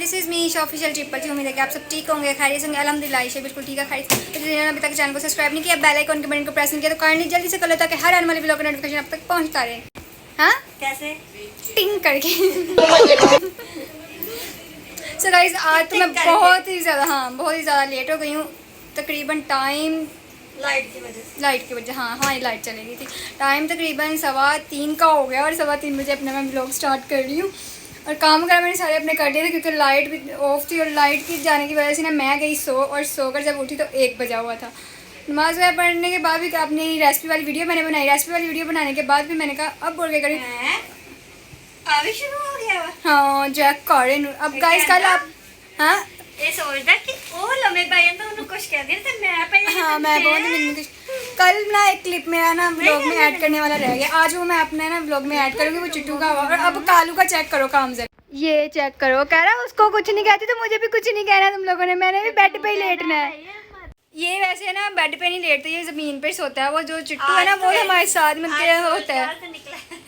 This is me official trip पर थी। उम्मीद है कि आप सब ठीक होंगे, खैरियत से होंगे। अल्हम्दुलिल्लाह आयशा बिल्कुल ठीक है, खैरियत। तो जिन्होंने अभी तक चैनल को सब्सक्राइब नहीं किया, बेल आइकन के बटन को प्रेस नहीं किया तो काइंडली जल्दी से कर लो ताकि हर आने वाले वीडियो का नोटिफिकेशन आप तक पहुंचता रहे। हाँ कैसे टिंग करके। सो गाइस आज तो मैं बहुत ही ज़्यादा लेट हो गई हूँ। तकरीबन टाइम लाइट की वजह हाँ हमारी लाइट चली गई थी। टाइम तकरीबन 3:15 का हो गया और 3:15 बजे अपना मैं व्लॉग स्टार्ट कर रही हूँ। और काम वगैरह मैंने सारे अपने कर दिए थे क्योंकि लाइट भी ऑफ थी और लाइट की जाने की वजह से ना मैं गई और सोकर जब उठी तो 1 बजा हुआ था। नमाज वगैरह पढ़ने के बाद भी अपनी रेसिपी वाली वीडियो मैंने बनाई। रेसिपी वाली वीडियो बनाने के बाद भी मैंने कहा अब बोल के करी अभी शुरू हो गया। हाँ जैक करें अब गाइस कल आप हाँ ये सोचदा कि ओ लम्बे भाई तो उन्होंने कुछ कह दिया तो मैं पहले हाँ मैं बहुत मिलने कुछ कल ना एक क्लिप मेरा ना व्लॉग में ऐड करने वाला रह गया। आज वो मैं अपने ना व्लॉग में ऐड करूँगी, वो चिट्टू का हुआ। और अब कालू का चेक करो काम जरा, ये चेक करो। कह रहा उसको कुछ नहीं कहती तो मुझे भी कुछ नहीं कहना तुम लोगों ने। मैंने भी बेड पे ही लेटना है। ये वैसे ना बेड पे नहीं लेटते, ये जमीन पे सोता है। वो जो चिट्टू है ना वो हमारे साथ मतलब होता है।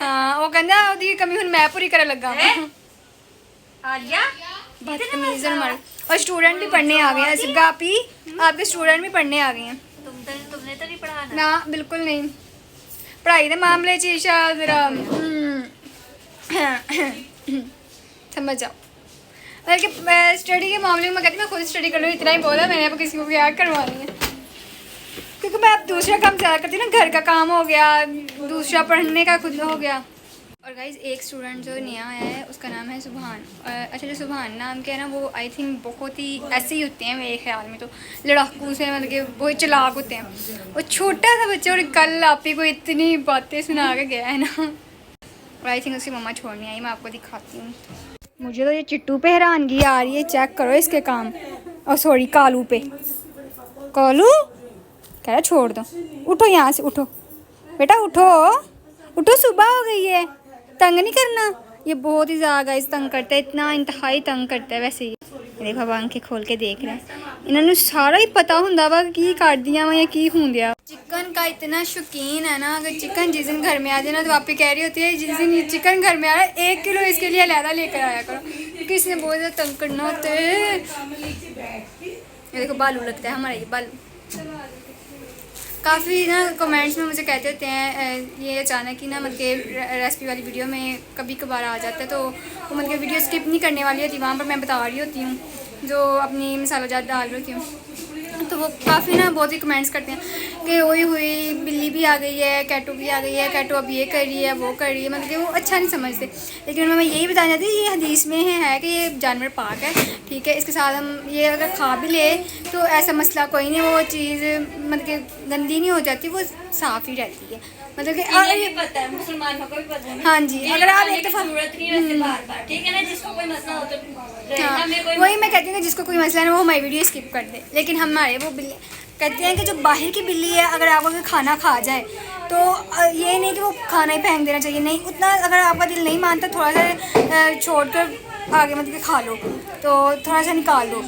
हाँ वो कहना उसकी कमी हुन मैं पूरी करे लगा बदतमीज हमारे। और स्टूडेंट भी पढ़ने आ गए हैं। सिगापी आपके स्टूडेंट भी पढ़ने आ गए हैं। तुमने तो नहीं पढ़ाना ना बिल्कुल नहीं। पढ़ाई के मामले शीशा जरा समझ जाओ। बल्कि स्टडी के मामले में मैं कहती मैं खुद स्टडी कर लूँ, इतना ही बोला मैंने। अब किसी को भी याद करवानी है क्योंकि मैं अब दूसरा काम ज़्यादा करती हूँ ना। घर का काम हो गया, दूसरा पढ़ने का खुद हो गया। और गाइज़ एक स्टूडेंट जो नया आया है उसका नाम है सुबहान। अच्छा जो सुबहान नाम के है ना वो आई थिंक बहुत ही ऐसे ही होते हैं मेरे ख्याल में, तो लड़ाकू से मतलब कि बहुत चलाक होते हैं। वो छोटा सा बच्चा और कल आप ही को इतनी बातें सुना के गया है ना। और आई थिंक उसकी मम्मा छोड़ने आई, मैं आपको दिखाती हूँ। मुझे तो ये चिट्टू पे हैरानगी आ रही है, चेक करो इसके काम। और सॉरी कालू पे। कालू कह रहा छोड़ दो, उठो यहाँ से, उठो बेटा उठो उठो, सुबह हो गई है, तंग नहीं करना। ये बहुत ही ज़्यादा इस तंग करता है, इतना इंतहाई तंग करता है। वैसे ही देखो अब आंखें खोल के देख रहे हैं। इन्होंने सारा ही पता होंगे वा की कर दिया वा या की होंदिया। चिकन का इतना शौकीन है ना, अगर चिकन जिस दिन घर में आ जाए ना तो आप ही कह रही होती है जिस दिन चिकन घर में आ रहा है 1 किलो इसके लिए अलहदा लेकर आया करो क्योंकि इसने बहुत ज़्यादा तंग करना होता है। ये देखो बालू लगता है हमारा, ये बालू। काफ़ी ना कमेंट्स में मुझे कहते होते हैं ये अचानक ही ना मतलब रेसिपी वाली वीडियो में कभी कभार आ जाता है तो वो मतलब वीडियो स्किप नहीं करने वाली होती, वहाँ पर मैं बता रही होती हूँ जो अपनी मसाला जात डाल रही हूँ। तो वो काफ़ी ना बहुत ही कमेंट्स करते हैं कि ओए हुई बिल्ली भी आ गई है, कैटो भी आ गई है, कैटो अब ये कर रही है वो कर रही है, मतलब कि वो अच्छा नहीं समझते। लेकिन मैं यही बताना चाहती हूँ ये हदीस में है कि ये जानवर पाक है, ठीक है। इसके साथ हम ये अगर खा भी ले तो ऐसा मसला कोई नहीं, वो चीज़ मतलब कि गंदी नहीं हो जाती, वो साफ़ ही रहती है। मतलब कि ये पता है मुसलमानों को भी पता है। हाँ जी अगर आप एक दफ़ा ठीक है ना, जिसको कोई मसला हो तो हाँ वही मैं कहती हूँ कि जिसको कोई मसला है वो हमारी वीडियो स्किप कर दे। लेकिन हमारे वो बिल्ली कहते हैं कि जो बाहर की बिल्ली है अगर आपको कोई खाना खा जाए तो ये नहीं कि वो खाना ही फेंक देना चाहिए, नहीं उतना अगर आपका दिल नहीं मानता थोड़ा सा छोड़ कर आगे मतलब कि खा लो, तो थोड़ा सा निकाल लो।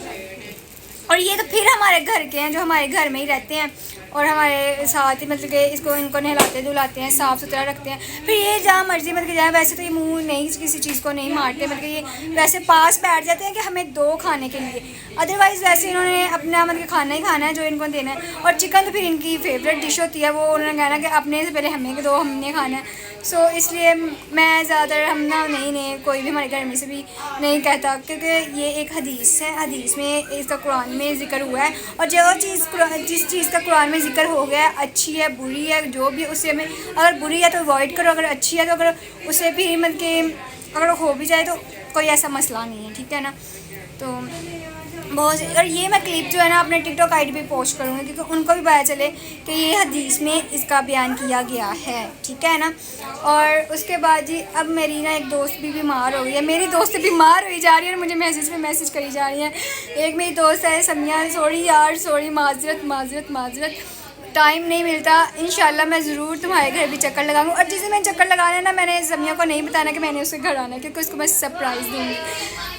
और ये तो फिर हमारे घर के हैं जो हमारे घर में ही रहते हैं और हमारे साथ ही मतलब कि इसको इनको नहलाते धुलाते हैं, साफ़ सुथरा रखते हैं। फिर ये जहाँ मर्जी मतलब कि जाए, वैसे तो ये मुंह नहीं किसी चीज़ को नहीं मारते, मतलब कि ये वैसे पास बैठ जाते हैं कि हमें दो खाने के लिए। अदरवाइज़ वैसे इन्होंने अपना मतलब कि खाना ही खाना है जो इनको देना है। और चिकन तो फिर इनकी फेवरेट डिश होती है, वो उन्होंने कहना कि अपने से पहले हमें दो, हमने खाना है। सो इसलिए मैं ज़्यादातर हम ना नहीं कोई भी हमारे घर में से भी नहीं कहता क्योंकि ये एक हदीस है, हदीस में इसका कुरान में ज़िक्र हुआ है। और जो चीज़ जिस चीज़ का कुरान में ज़िक्र हो गया है अच्छी है बुरी है जो भी, उससे हमें अगर बुरी है तो अवॉइड करो, अगर अच्छी है तो अगर उसे भी मतलब कि अगर हो भी जाए तो कोई ऐसा मसला नहीं है, ठीक है ना। तो बहुत और ये मैं क्लिप जो है ना अपने टिकटॉक आईडी पे पोस्ट करूँगी क्योंकि उनको भी पता चले कि ये हदीस में इसका बयान किया गया है, ठीक है ना। और उसके बाद जी अब मेरी ना एक दोस्त भी बीमार हो गई है, मेरी दोस्त बीमार हुई जा रही है और मुझे मैसेज पे मैसेज करी जा रही है। एक मेरी दोस्त है समिया, सॉरी यार सॉरी, माजरत माजरत माजरत, टाइम नहीं मिलता। इंशाल्लाह मैं ज़रूर तुम्हारे घर भी चक्कर लगाऊंगी। और जिस दिन मैं चक्कर लगाना है ना मैंने समिया को नहीं बताना कि मैंने उसके घर आना है क्योंकि उसको मैं सरप्राइज़ दूँगी।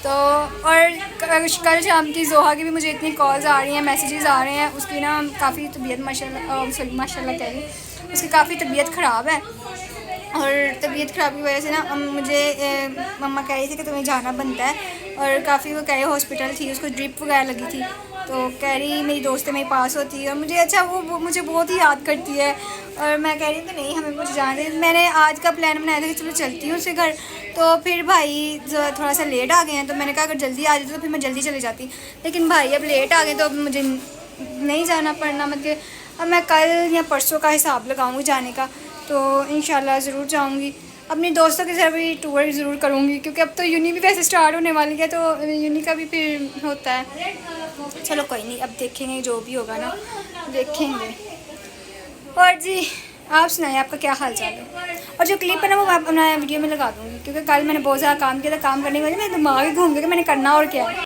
तो और कल शाम की जोहा की भी मुझे इतनी कॉल्स आ रही हैं, मैसेजेस आ रहे हैं। उसकी ना काफ़ी तबीयत माशाल्लाह कह रही, उसकी काफ़ी तबीयत ख़राब है और तबीयत ख़राब की वजह से ना मुझे मम्मा कह रही थी कि तुम्हें जाना बनता है और काफ़ी वो कह रही हॉस्पिटल थी, उसको ड्रिप वगैरह लगी थी, तो कह रही मेरी दोस्त है, मेरे पास होती है और मुझे अच्छा वो मुझे बहुत ही याद करती है। और मैं कह रही हूँ कि नहीं हमें मुझे जाने दे। मैंने आज का प्लान बनाया था कि चलो चलती हूँ उससे घर, तो फिर भाई थोड़ा सा लेट आ गए हैं, तो मैंने कहा अगर जल्दी आ जाती तो फिर मैं जल्दी चली जाती, लेकिन भाई अब लेट आ गए तो अब मुझे नहीं जाना पड़ना, मतलब अब मैं कल या परसों का हिसाब लगाऊंगी जाने का, तो इंशाल्लाह ज़रूर जाऊंगी। अपने दोस्तों के साथ भी टूर ज़रूर करूंगी, क्योंकि अब तो यूनी भी वैसे स्टार्ट होने वाली है, तो यूनी का भी फिर होता है। चलो कोई नहीं, अब देखेंगे जो भी होगा ना, देखेंगे। और जी आप सुनाइए, आपका क्या हाल चाल है? और जो क्लिप है ना वो मैं अपना वीडियो में लगा दूँगी, क्योंकि कल मैंने बहुत ज़्यादा काम किया था, काम करने की वजह मेरा दिमाग ही घूम गया कि मैंने करना और क्या है।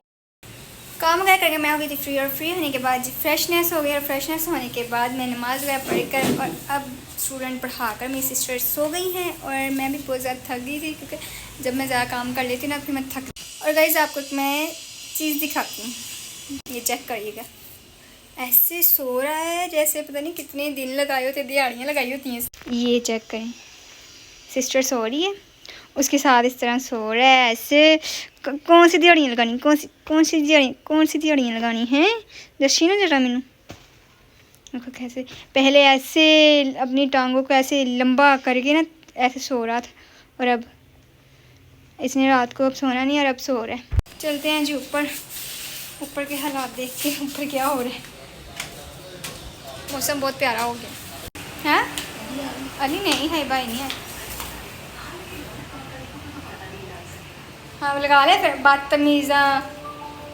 काम वगैरह करके मैं हो गई थी फ्री, और फ्री होने के बाद फ्रेशनेस हो गई, और फ्रेशनेस होने के बाद मैं नमाज़ वगैरह पढ़ कर और अब स्टूडेंट पढ़ाकर मेरी सिस्टर सो गई हैं, और मैं भी बहुत ज़्यादा थक गई थी, क्योंकि जब मैं ज़्यादा काम कर लेती ना फिर मैं थक। और गाइस आपको मैं चीज़ दिखाती हूँ, ये चेक करिएगा, ऐसे सो रहा है जैसे पता नहीं कितने दिन लगाए होते, दिहाड़ियाँ लगाई होती हैं। ये चेक करें, सिस्टर सो रही है, उसके साथ इस तरह सो रहा है ऐसे। कौन सी दिहाड़ियाँ लगानी, कौन सी दिहाड़ियाँ लगानी हैं, दसी ना जरा मैनू। देखो कैसे पहले ऐसे अपनी टांगों को ऐसे लंबा करके ना ऐसे सो रहा था, और अब इसने रात को अब सोना नहीं और अब सो रहा है। चलते हैं जी ऊपर के हालात देखते हैं, ऊपर क्या हो रहा है। मौसम बहुत प्यारा हो गया है। अली नहीं है, भाई नहीं है। हाँ लगा ले फिर, बदतमीज़ा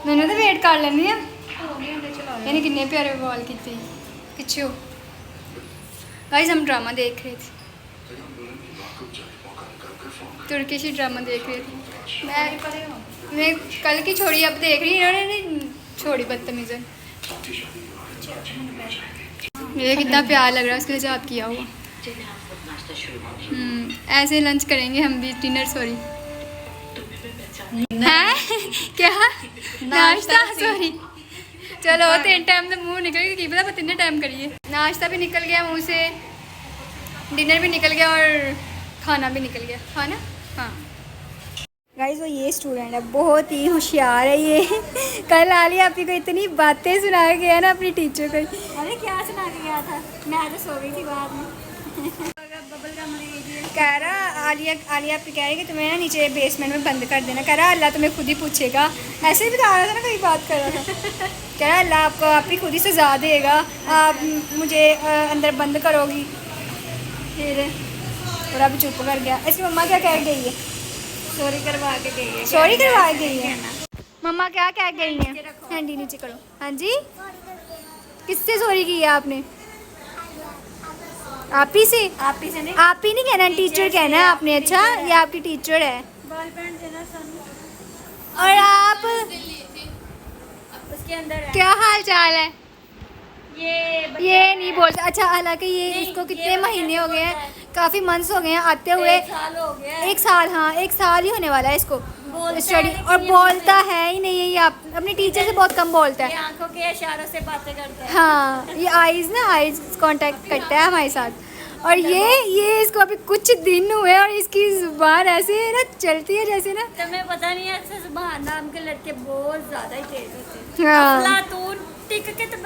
मैंने तो वेट कर लेनी है। यानी कितने प्यारे बाल किए पिछे हो। गाइस हम ड्रामा देख रहे थे, तुर्किश ड्रामा देख रहे थे। मैं कल की छोड़ी अब देख रही, इन्होंने नहीं छोड़ी बदतमीज़। मुझे कितना प्यार लग रहा है उसके हिसाब किया हुआ। ऐसे लंच करेंगे हम भी, डिनर सॉरी है क्या नाश्ता सॉरी। चलो 3 टाइम तो मुँह निकल गया, पता 3 टाइम करिए। नाश्ता भी निकल गया मुँह से, डिनर भी निकल गया और खाना भी निकल गया। खाना हाँ गाइस वो ये स्टूडेंट है, बहुत ही होशियार है ये। कल आलिया आपी को इतनी बातें सुना के गया ना अपनी टीचर को। अरे क्या सुना के गया था, मैं तो सो गई थी बाद में। कह रहा आलिया आपी कह रही कि तुम्हें ना नीचे बेसमेंट में बंद कर देना। कह रहा अल्लाह तुम्हें खुद ही पूछेगा, ऐसे ही बता रहा था ना, कोई बात कर रहा था। कह रहा अल्लाह आपको आप ही खुद ही सजा देगा, आप मुझे अंदर बंद करोगी। फिर और अभी चुप कर गया। इसकी मम्मा क्या कह गई है? सॉरी करवा के गई है। सॉरी करवा गई है मम्मा, क्या कह गई है? हैंडी नीचे करो। हाँ जी, किससे सॉरी की है आपने? आप ही से? आप ही से नहीं, आप ही नहीं कहना, टीचर कहना है आपने। अच्छा ये आपकी टीचर है। और आप उसके अंदर है। क्या हाल चाल है? ये नहीं बोलता। अच्छा हालांकि ये इसको कितने महीने हो गए हैं, काफ़ी मंथ्स हो गए हैं आते हुए। 1 साल हो गया। 1 साल, हाँ 1 साल ही होने वाला है इसको स्टडी, और बोलता है ही नहीं है ये। आप अपने टीचर से बहुत कम बोलता है। आंखों के इशारों से बातें करता है। हाँ ये आइज़ ना, आइज़ कांटेक्ट करता है हमारे साथ। और ये इसको अभी कुछ दिन हुए और इसकी जुबान ऐसे ना चलती है जैसे ना, तुम्हें पता नहीं है, ऐसे सुभान नाम के लड़के बहुत ज्यादा ही तेज होते हैं। हाँ अफलातून टिक के तो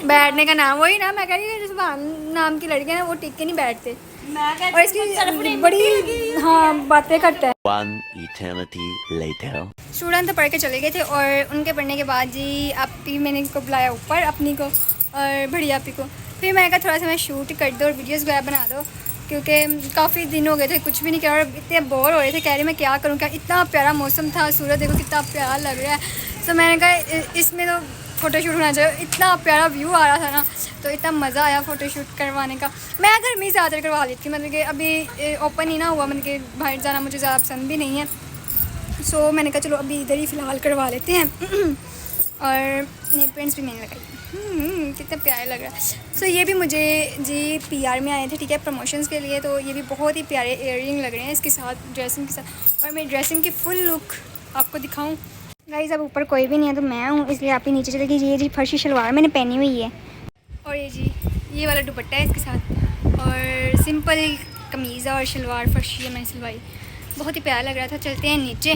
बैठने का नाम वही ना, मैं कह रही हूँ जुबान नाम की लड़के ना वो टिक के नहीं बैठते, मैं और इसकी बड़ी हाँ बातें करता है। One eternity later. स्टूडेंट तो पढ़ के चले गए थे, और उनके पढ़ने के बाद जी आपी मैंने इनको बुलाया ऊपर अपनी को और बड़ी आपी को। फिर मैंने कहा थोड़ा सा मैं शूट कर दो और वीडियोस वगैरह बना दो, क्योंकि काफ़ी दिन हो गए थे कुछ भी नहीं किया और इतने बोर हो रहे थे। कह रहे मैं क्या करूँ, क्या इतना प्यारा मौसम था, सूरज देखो कितना प्यारा लग रहा है। तो मैंने कहा इसमें तो फ़ोटोशूट होना चाहिए, इतना प्यारा व्यू आ रहा था ना, तो इतना मज़ा आया फ़ोटोशूट करवाने का। मैं घर में ही ज़्यादातर करवा लेती थी, मतलब कि अभी ओपन ही ना हुआ, मतलब कि बाहर जाना मुझे ज़्यादा पसंद भी नहीं है। सो मैंने कहा चलो अभी इधर ही फ़िलहाल करवा लेते हैं। और नेल पेंट्स भी मैंने लगाई, कितना प्यारा लग रहा है। सो ये भी मुझे जी PR में आए थे, ठीक है, प्रमोशंस के लिए। तो ये भी बहुत ही प्यारे इयररिंग लग रहे हैं इसके साथ, ड्रेसिंग के साथ। और मेरी ड्रेसिंग की फुल लुक आपको दिखाऊं। गाइस अब ऊपर कोई भी नहीं है तो मैं हूँ, इसलिए आप ही नीचे चले गई। ये जी फर्शी शलवार मैंने पहनी हुई है, और ये जी ये वाला दुपट्टा है इसके साथ, और सिंपल कमीज़ और शलवार फर्शी है मैंने सिलवाई। बहुत ही प्यारा लग रहा था। चलते हैं नीचे।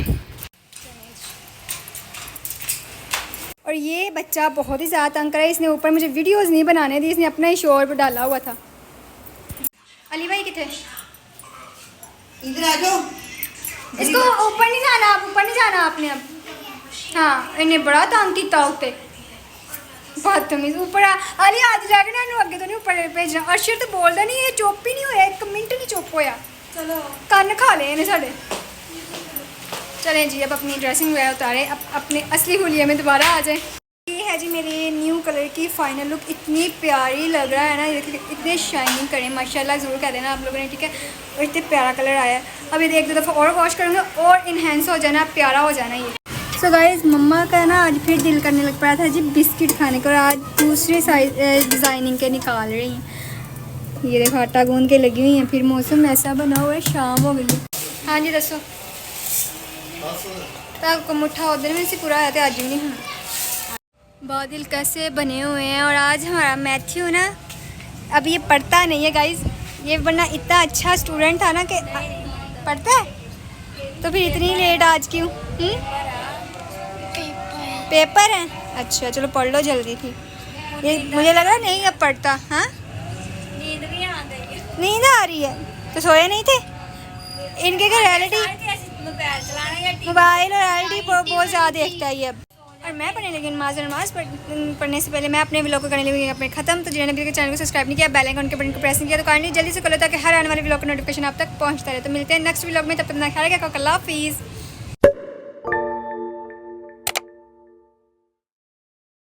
और ये बच्चा बहुत ही ज़्यादा तंग करा है, इसने ऊपर मुझे वीडियोस नहीं बनाने दी, इसने अपना ही शोर पर डाला हुआ था। अली भाई कितने इधर आ जाओ। इसको ऊपर नहीं जाना, आप ऊपर नहीं जाना आपने अब। हाँ इन्हें बड़ा तंग किया उत्ते, बदतमीज। ऊपर अली आज जाके ना अगे तो नहीं ऊपर भेजना। अर्शर तो बोलता नहीं, ये चुप ही नहीं होया, एक मिनट नहीं चुप होया। चलो कन्न खा ले इन्हें साढ़े। चलें जी अब अपनी ड्रेसिंग वगैरह उतारें, अब अपने असली हुलिये में दोबारा आ जाएं। ये है जी मेरी न्यू कलर की फाइनल लुक, इतनी प्यारी लग रहा है ना, ये देखिए इतने शाइनिंग करें माशाल्लाह ज़रूर कह देना आप लोगों ने, ठीक है। और इतने प्यारा कलर आया है, अब ये एक दो दफ़ा और वॉश करूँगा और इन्हेंस हो जाना, प्यारा हो जाना ये। सो गाइस मम्मा का ना आज फिर दिल करने लग पड़ा था जी बिस्किट खाने का, और आज दूसरे साइज डिज़ाइनिंग के निकाल रही हैं। ये देखो आटा गूंद के लगी हुई हैं, फिर मौसम ऐसा बना हुआ है, शाम हो गई। हाँ जी दसो। तो मुठा उधर में से पूरा आया था, आज भी नहीं खाना। बादल कैसे बने हुए हैं। और आज हमारा मैथ्यू ना अब ये पढ़ता नहीं है गाइस, ये वरना इतना अच्छा स्टूडेंट था ना कि पढ़ता है, तो फिर इतनी लेट आज क्यों? पेपर है, अच्छा चलो पढ़ लो जल्दी थी। ये मुझे लग रहा नहीं अब पढ़ता। हाँ नींद भी आ गई है। नींद आ रही है तो सोए नहीं थे? इनके घर रियलिटी मोबाइल चलाना या मोबाइल और रियलिटी बहुत ज़्यादा देखता है ये अब। और मैं पढ़ने लगी नमाज पढ़ने से पहले मैं अपने व्लॉग को करने लगी अपने ख़त्म। तो जिन्होंने अभी चैनल को सब्सक्राइब नहीं किया, बेल आइकन के बटन को प्रेस नहीं किया, तो काइंडली जल्दी से कर लो ताकि हर आने वाले व्लॉग का नोटिफिकेशन आप तक पहुंचता रहे। तो मिलते हैं नेक्स्ट व्लॉग में, तब तक अपना ख्याल रखिएगा। अल्लाह हाफिज़।